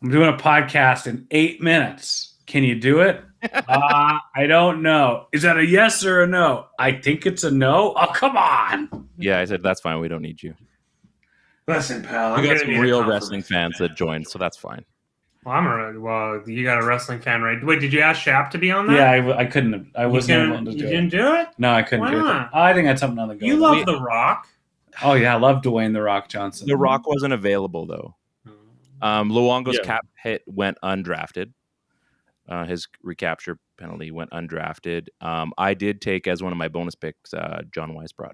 I'm doing a podcast in 8 minutes. Can you do it? I don't know. Is that a yes or a no? I think it's a no. Oh, come on. Yeah, I said, that's fine. We don't need you. Listen, pal. We got some real wrestling fans that joined, so that's fine. Well, you got a wrestling fan, right? Wait, did you ask Shap to be on that? Yeah, I couldn't. I wasn't able to do it. You didn't do it? No, I couldn't do it. I think I had something on the go. You love The Rock. Oh, yeah. I love Dwayne The Rock Johnson. The Rock wasn't available, though. Luongo's cap hit went undrafted. His recapture penalty went undrafted. I did take as one of my bonus picks John Weisbrod.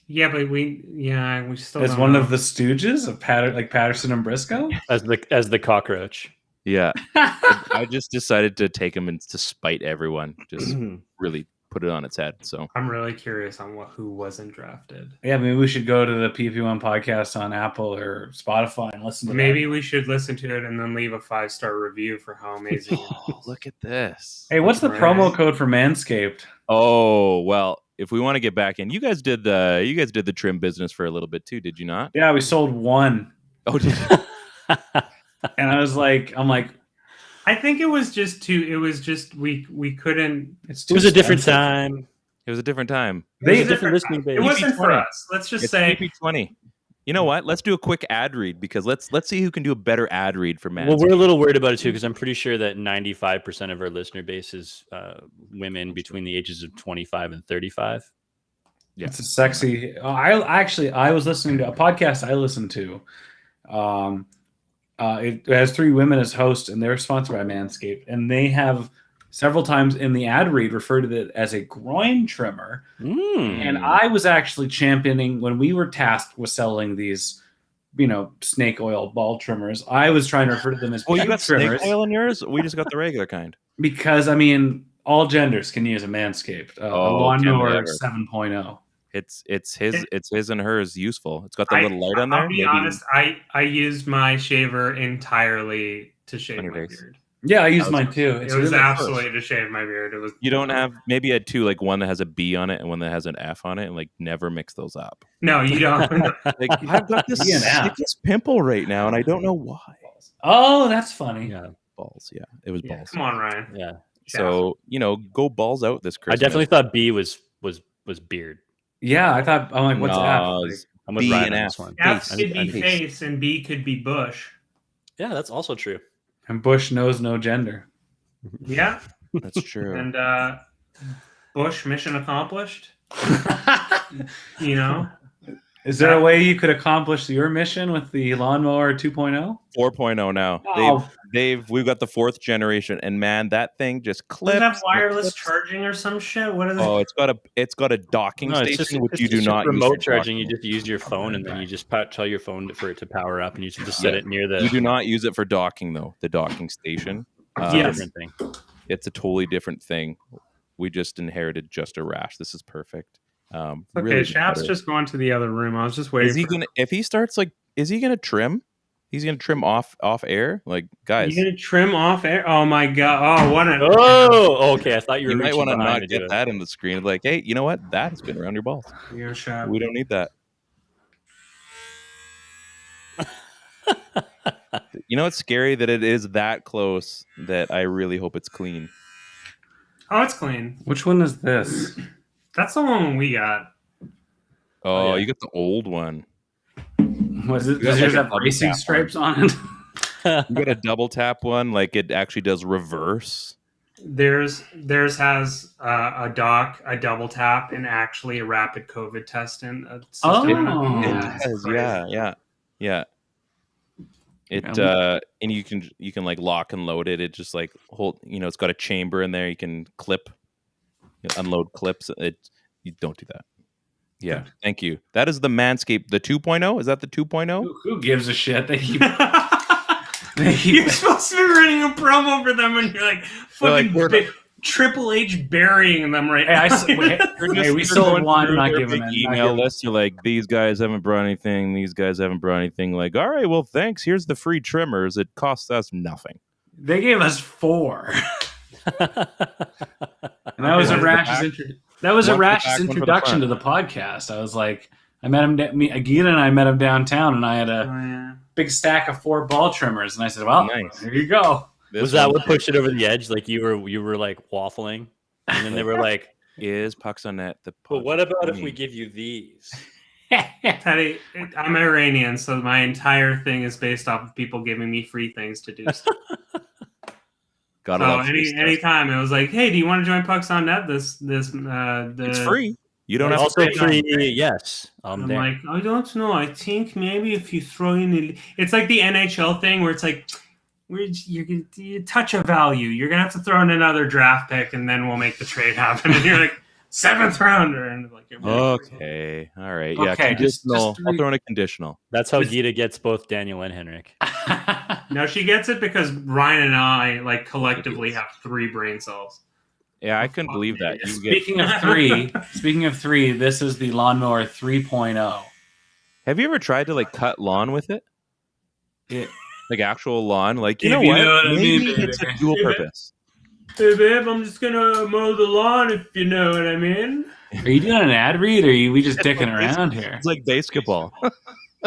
Yeah, but we still as one of the stooges of Patterson and Briscoe as the cockroach. Yeah, I just decided to take him to spite everyone. Just really put it on its head. So I'm really curious on who wasn't drafted. Yeah, maybe we should go to the PP1 podcast on Apple or Spotify and listen to maybe that. We should listen to it and then leave a 5-star review for how amazing it is. Look at this. Hey, what's the promo code for Manscaped? Oh, well, if we want to get back in, you guys did the trim business for a little bit too, did you not? Yeah, we sold one. Oh, did you? And I'm like, I think it was just we couldn't. It was a different time. It was a different time. It was a different listening base. It wasn't for us. Let's just say PP20. You know what? Let's do a quick ad read because let's see who can do a better ad read for Matt. Well, we're a little worried about it too because I'm pretty sure that 95% of our listener base is women between the ages of 25 and 35. Yeah, it's a sexy. I was listening to a podcast I listened to. It has 3 women as hosts, and they're sponsored by Manscaped, and they have several times in the ad read referred to it as a groin trimmer. And I was actually championing when we were tasked with selling these, snake oil ball trimmers. I was trying to refer to them as you got trimmers. Snake oil in yours? We just got the regular kind. Because all genders can use a Manscaped, a lawnmower 7.0. It's his and hers useful. It's got the little light on there. I'll be honest, I used my shaver entirely to shave my beard. Yeah, I used mine too. It was absolutely to shave my beard. It was. You don't have maybe a two, like one that has a B on it and one that has an F on it, and like never mix those up. No, you don't. Like I've got this sickest pimple right now, and I don't know why. Oh, that's funny. Yeah, balls. Yeah, it was balls. Come on, Ryan. Yeah. So go balls out this Christmas. I definitely thought B was beard. Yeah, I'm like, what's F? I'm with Ryan on this one. F could be face, and B could be bush. Yeah, that's also true. And Bush knows no gender. Yeah, that's true. And Bush, mission accomplished. Is there a way you could accomplish your mission with the lawnmower 2.0? 4.0 now. Oh. We've got the 4th generation, and man, that thing just clips. Does it have wireless charging or some shit? What is it? Oh, it's got a docking station, which you do not use remote charging. You just use your phone, and then you just tell your phone for it to power up, and you just set it near the. You do not use it for docking though. The docking station. Different thing. It's a totally different thing. We just inherited just a rash. This is perfect. Okay, really Shap's just going to the other room. I was just waiting. Is he gonna? If he starts is he gonna trim? He's gonna trim off air, like guys. You gonna trim off air? Oh my god! Oh, what an! Oh, okay. I thought you were. You might want to not get that in the screen. Like, hey, you know what? That has been around your balls. Yeah, Shap. We don't need that. You know, it's scary that it is that close. That I really hope it's clean. Oh, it's clean. Which one is this? That's the one we got. Oh, you got the old one. Was it? Does yours have racing stripes on it? You got a double tap one, like it actually does reverse. Theirs has a dock, a double tap, and actually a rapid COVID test in a system. Yeah. It and you can like lock and load it. It just like hold. It's got a chamber in there. You can unload clips. You don't do that. Yeah, thank you. That is the Manscaped, the 2.0. Is that the 2.0? Who gives a shit? They keep. You're supposed to be running a promo for them, and you're like fucking Triple H burying them right now. We sold one, not giving an email list. You're like, these guys haven't brought anything. These guys haven't brought anything. Like, all right, well, thanks. Here's the free trimmers. It costs us nothing. They gave us 4. And that was a Rash's introduction to the podcast. I was like, Agita and I met him downtown, and I had a big stack of 4 ball trimmers, and I said, "Well, here you go." Was that what pushed it over the edge? Like you were like waffling, and then they were like, "Is pucks on net the?" But what about if we give you these? Teddy, I'm Iranian, so my entire thing is based off of people giving me free things to do. Anytime it was like, hey, do you want to join Pucks on Net? It's free. You don't have also to free. Yes, I'm like, I don't know. I think maybe if you throw in, it's like the NHL thing where it's like, you touch a value. You're gonna have to throw in another draft pick, and then we'll make the trade happen. And you're like 7th rounder, and like, okay, all right, yeah, okay, conditional. I'll throw in a conditional. That's how Gita gets both Daniel and Henrik. No, she gets it because Ryan and I like collectively have 3 brain cells. Yeah, I couldn't believe that. Speaking of three, this is the lawnmower 3.0. Have you ever tried to like cut lawn with it? Yeah. Like actual lawn? Like, you know what? Maybe it's a dual purpose. Hey, babe, I'm just gonna mow the lawn if you know what I mean. Are you doing an ad read, or are we just dicking around here? It's like basketball.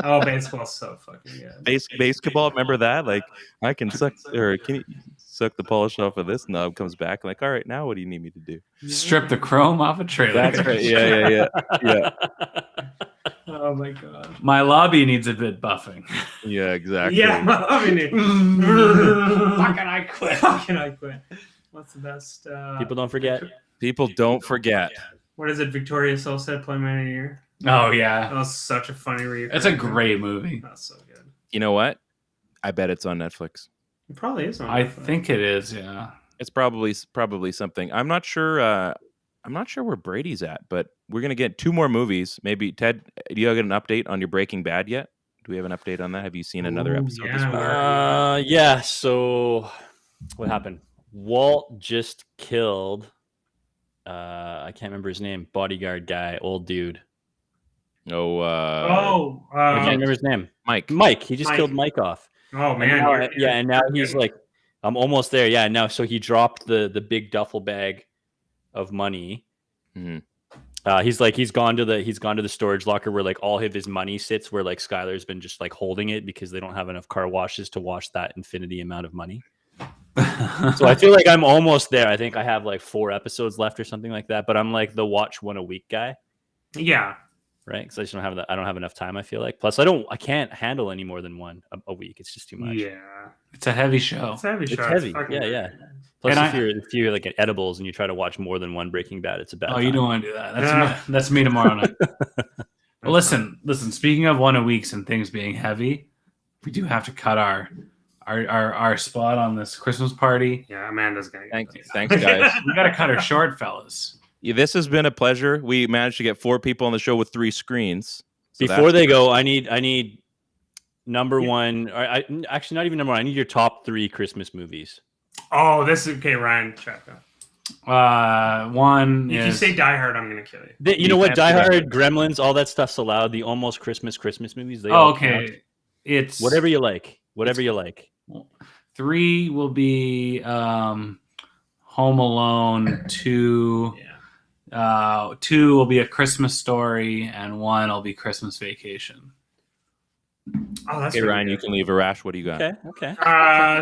Oh, baseball's so fucking good. Basketball, remember that? Like, I can suck, or can you suck the polish off of this knob? Comes back, like, all right, now what do you need me to do? Strip the chrome off a trailer. That's right. Yeah. Oh my god. My lobby needs a bit buffing. Yeah, exactly. Yeah, my lobby needs. Fucking I quit. What's the best? People don't forget. People don't forget. What is it? Victoria Soul said, "Play Man of the Year." Oh yeah, that was such a funny read. It's a great movie. That's so good. You know what? I bet it's on Netflix. It probably is on Netflix. I think it is. Yeah, it's probably something. I'm not sure. I'm not sure where Brady's at, but we're gonna get 2 more movies. Maybe Ted, do you get an update on your Breaking Bad yet? Do we have an update on that? Have you seen another episode this week? Yeah. So what happened? Walt just killed. I can't remember his name. Bodyguard guy, old dude. I can't remember his name. Mike. He just killed Mike off. Oh man. And now he's like, I'm almost there. Yeah. Now, so he dropped the big duffel bag of money. Mm-hmm. He's gone to the storage locker where like all of his money sits, where like Skylar's been just like holding it because they don't have enough car washes to wash that infinity amount of money. So I feel like I'm almost there. I think I have like 4 episodes left or something like that, but I'm like the watch one a week guy. Yeah. Right. Because I just don't have I don't have enough time, I feel like. Plus I can't handle any more than one a week. It's just too much. Yeah. It's a heavy show. It's heavy. Yeah. Plus, if you're like at edibles and you try to watch more than one Breaking Bad, it's a bad time. You don't want to do that. That's me tomorrow night. Well, listen. Speaking of one a weeks and things being heavy, we do have to cut our spot on this Christmas party. Yeah, Amanda's gonna. Thanks, guys. We got to cut her short, fellas. Yeah, this has been a pleasure. We managed to get 4 people on the show with 3 screens. So before they go, I need number one. Actually, not even number one. I need your top 3 Christmas movies. Oh, this is okay, Ryan. Check out. One. If you say Die Hard, I'm gonna kill you. You know what? Die Hard, Gremlins, all that stuff's allowed. The almost Christmas movies. They all count. It's whatever you like. Whatever you like. 3 will be Home Alone. 2. Yeah. 2 will be A Christmas Story, and 1 will be Christmas Vacation. Oh, that's okay, Ryan. You can leave. Arash, what do you got? Okay.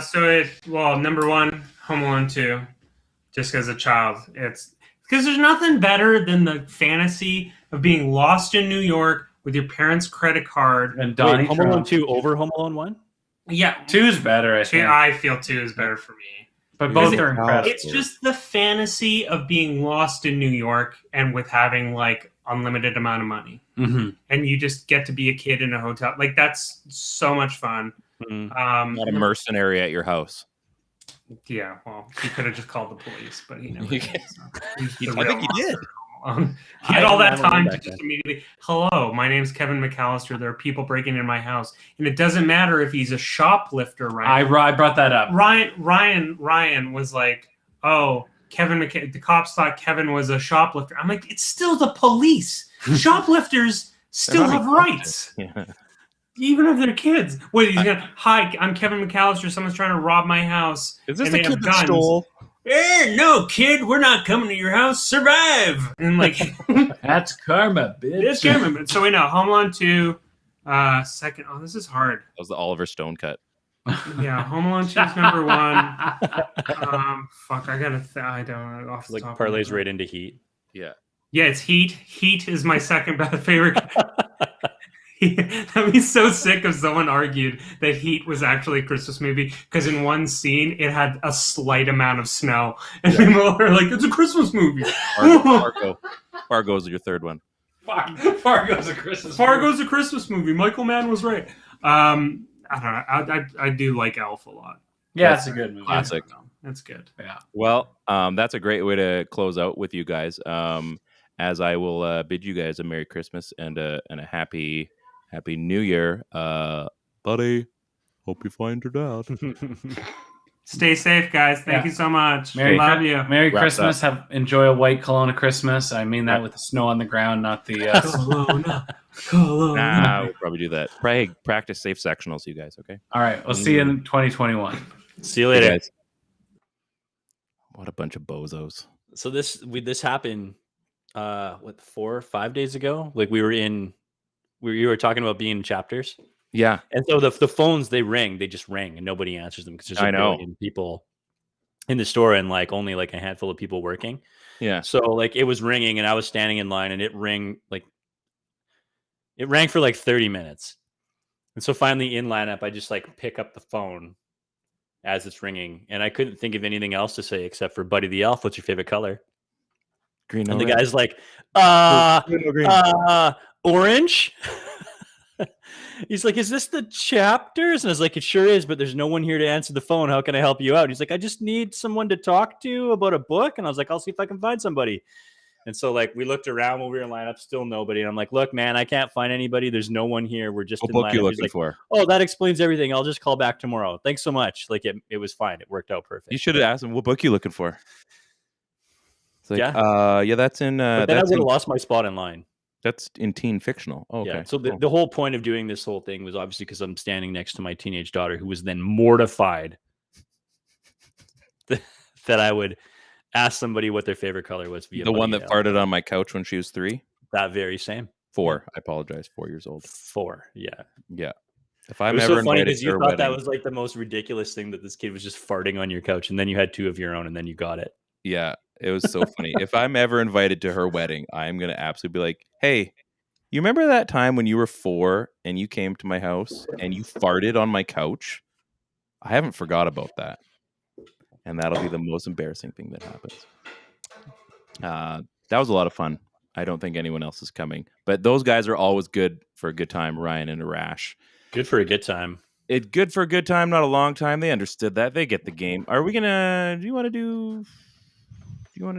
So number 1, Home Alone 2, just as a child, it's because there's nothing better than the fantasy of being lost in New York with your parents' credit card. And Donnie Home Alone 2 over Home Alone 1. Yeah, 2 is better. I feel 2 is better for me. But both are incredible. It's just the fantasy of being lost in New York and with having like unlimited amount of money, and you just get to be a kid in a hotel. Like that's so much fun. Not a mercenary at your house. Yeah, well, he could have just called the police, but he never did. I think he did. He had all that time to just immediately, hello, my name's Kevin McAllister. There are people breaking in my house. And it doesn't matter if he's a shoplifter, right? I brought that up. Ryan was like, oh, the cops thought Kevin was a shoplifter. I'm like, it's still the police. Shoplifters still have rights. Yeah. Even if they're kids. Wait, he's gonna, hi, I'm Kevin McAllister. Someone's trying to rob my house. Is this the kid that stole? Hey, no, kid, we're not coming to your house. Survive. And like, that's karma, bitch. It's karma. So we know Home Alone 2, second. Oh, this is hard. That was the Oliver Stone cut. Yeah, Home Alone 2 is number 1. Fuck, I gotta. I don't know. Off the top parlays right into Heat. Yeah. Yeah, it's Heat. Heat is my second favorite. I'd be so sick if someone argued that Heat was actually a Christmas movie because in one scene it had a slight amount of snow, and people were like, "It's a Christmas movie." Fargo's your third one. Fargo's a Christmas movie. Michael Mann was right. I don't know. I do like Elf a lot. Yeah, it's a good movie. Classic. That's good. Yeah. Well, that's a great way to close out with you guys. As I will bid you guys a Merry Christmas and a Happy New Year, buddy. Hope you find your dad. Stay safe, guys. Thank you so much. Love you. Merry Christmas. Enjoy a white Kelowna Christmas. I mean that with the snow on the ground, not the. Kelowna. Nah, we'll probably do that. Practice safe sectionals, you guys. Okay. All right. We'll see you in 2021. See you later. Guys. What a bunch of bozos. So this happened 4 or 5 days ago. Like we were talking about being in chapters. Yeah. And so the phones, they just ring and nobody answers them because there's a billion people in the store and like only like a handful of people working. Yeah. So like it was ringing and I was standing in line and it rang for like 30 minutes. And so finally in lineup, I just like pick up the phone as it's ringing and I couldn't think of anything else to say except for Buddy the Elf, what's your favorite color? Green. And the guy's like, orange. He's like, is this the chapters? And I was like, it sure is, but there's no one here to answer the phone. How can I help you out? He's like, I just need someone to talk to about a book. And I was like, I'll see if I can find somebody. And so like we looked around when we were in lineup, still nobody. And I'm like, look, man, I can't find anybody. There's no one here. We're just what in book lineup. you looking for? Oh, that explains everything. I'll just call back tomorrow. Thanks so much. Like it was fine. It worked out perfect. You should have asked him, what book you looking for? It's like, yeah, that's in. But then I would have lost my spot in line. That's in teen fictional. Oh, okay. Yeah. So the whole point of doing this whole thing was obviously because I'm standing next to my teenage daughter, who was then mortified that I would ask somebody what their favorite color was via the one that farted on my couch when she was 3. That very same 4. I apologize. 4 years old. 4. Yeah. Yeah. If I'm it was ever so funny invited because to you her thought wedding, that was like the most ridiculous thing, that this kid was just farting on your couch, and then you had 2 of your own, and then you got it. yeah, it was so funny. If I'm ever invited to her wedding, I'm gonna absolutely be like, "Hey, you remember that time when you were 4 and you came to my house and you farted on my couch? I haven't forgot about that." And that'll be the most embarrassing thing that happens. That was a lot of fun. I don't think anyone else is coming, but those guys are always good for a good time. Ryan and Arash. Good for a good time. It's good for a good time, not a long time. They understood that. They get the game. Are we gonna? Do you want to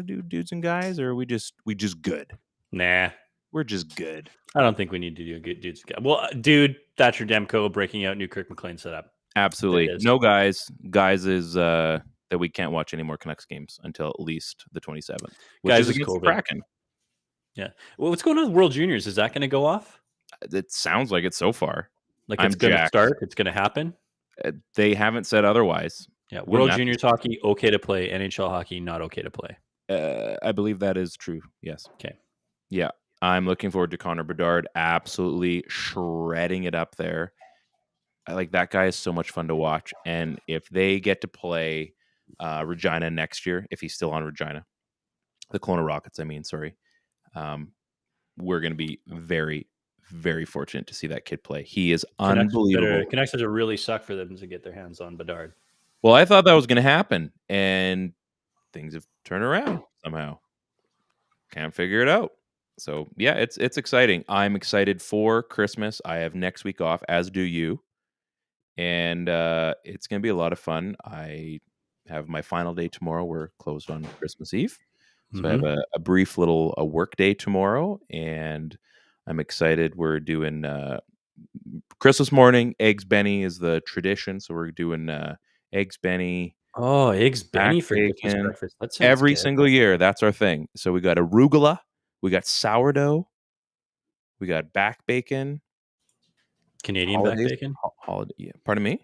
do dudes and guys, or are we just good? Nah, we're just good. I don't think we need to do a good dudes. Well, dude, Thatcher Demko breaking out new Kirk McLean setup. Absolutely, no guys. Guys is that we can't watch any more Canucks games until at least the 27th. Which guys is against the Kraken. Yeah. Well, what's going on with World Juniors? Is that going to go off? It sounds like it so far. Like it's going to start. It's going to happen. They haven't said otherwise. Yeah. World Juniors hockey okay to play. NHL hockey not okay to play. I believe that is true. Yes. Okay. Yeah. I'm looking forward to Connor Bedard absolutely shredding it up there. Like that guy is so much fun to watch. And if they get to play Regina next year, if he's still on Regina, the Kelowna Rockets, sorry. We're going to be very, very fortunate to see that kid play. He is unbelievable. Canucks have to really suck for them to get their hands on Bedard. Well, I thought that was going to happen, and things have turned around somehow. Can't figure it out. So, yeah, it's exciting. I'm excited for Christmas. I have next week off, as do you. And it's going to be a lot of fun. I have my final day tomorrow. We're closed on Christmas Eve. So I have a brief little work day tomorrow, and I'm excited. We're doing Christmas morning. Eggs Benny is the tradition. So we're doing Eggs Benny. Oh, Eggs Benny for Christmas breakfast. That sounds every good. single year. That's our thing. So we got arugula. We got sourdough. We got back bacon. Canadian back bacon? Yeah. Pardon me?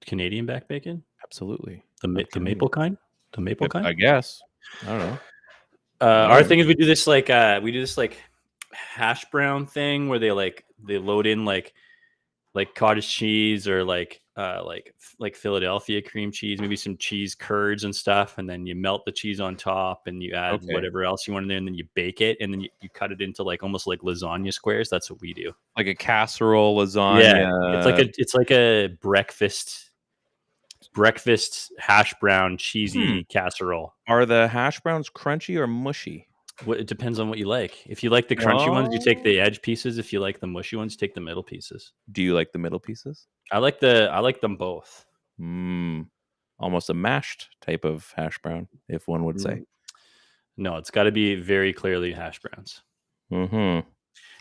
Canadian back bacon? Absolutely. The maple kind? The maple kind? I guess. I don't know. Our thing is we do this like hash brown thing where they load in like cottage cheese or like Philadelphia cream cheese, maybe some cheese curds and stuff, and then you melt the cheese on top and you add whatever else you want in there, and then you bake it, and then you cut it into like almost like lasagna squares. That's what we do. Like a casserole lasagna. Yeah, it's like a breakfast hash brown cheesy casserole. Are the hash browns crunchy or mushy? It depends on what you like. If you like the crunchy ones, you take the edge pieces. If you like the mushy ones, you take the middle pieces. Do you like the middle pieces? I like them both. Almost a mashed type of hash brown, if one would say. No, it's got to be very clearly hash browns.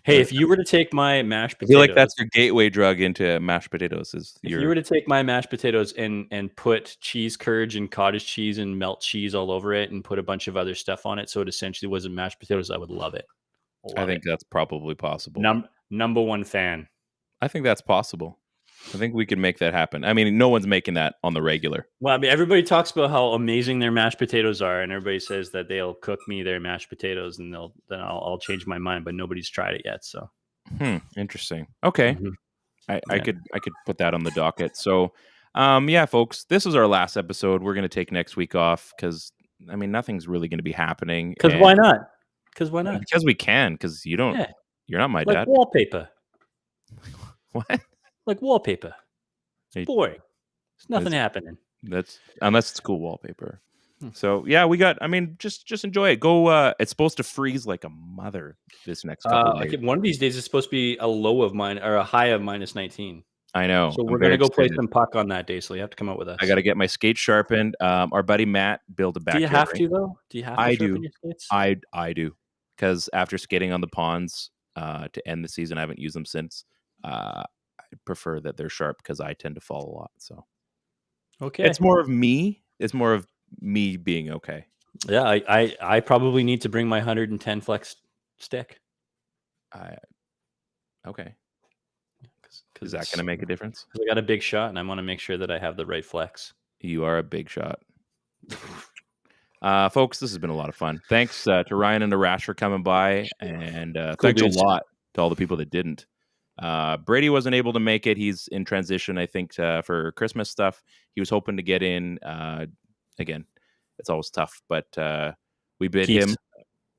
Hey, if you were to take my mashed potatoes, I feel like that's your gateway drug into mashed potatoes. If you were to take my mashed potatoes and put cheese curds and cottage cheese and melt cheese all over it and put a bunch of other stuff on it, so it essentially wasn't mashed potatoes, I would love it. I think that's probably possible. Number one fan. I think that's possible. I think we can make that happen. No one's making that on the regular. Well, everybody talks about how amazing their mashed potatoes are, and everybody says that they'll cook me their mashed potatoes, and then I'll change my mind. But nobody's tried it yet. So, interesting. Okay, I could put that on the docket. So, yeah, folks, this is our last episode. We're gonna take next week off because nothing's really gonna be happening. Because why not? Because why not? Because we can. Because you don't. Yeah. You're not my like dad. Wallpaper. What? Like wallpaper. It's boring. There's nothing happening. That's unless it's cool wallpaper. So yeah, we got. Just enjoy it. Go. It's supposed to freeze like a mother this next couple days. One of these days, it's supposed to be a low of a high of -19. I know. So we're gonna go play some puck on that day. So you have to come out with us. I got to get my skates sharpened. Our buddy Matt built a backyard. Do you have to though? Do you have to sharpen your skates? I do. Because after skating on the ponds to end the season, I haven't used them since. I prefer that they're sharp because I tend to fall a lot. So, okay, it's more of me. It's more of me being okay. Yeah, I probably need to bring my 110 flex stick. Okay. Is that going to make a difference? I got a big shot, and I want to make sure that I have the right flex. You are a big shot. Folks, this has been a lot of fun. Thanks to Ryan and to Rash for coming by, and thanks a lot to all the people that didn't. Brady wasn't able to make it. He's in transition, I think, for Christmas stuff. He was hoping to get in. Again, it's always tough, but we bid him.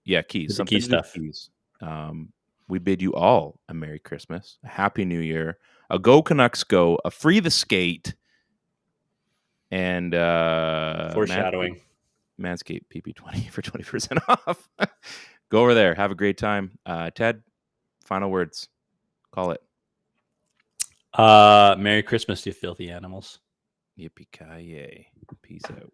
Yeah, keys. Some key stuff. Keys. We bid you all a Merry Christmas, a Happy New Year, a Go Canucks Go, a Free the Skate, and foreshadowing. Manscaped PP20 for 20% off. Go over there. Have a great time. Ted, final words. Call it. Merry Christmas, you filthy animals. Yippee-ki-yay. Peace out.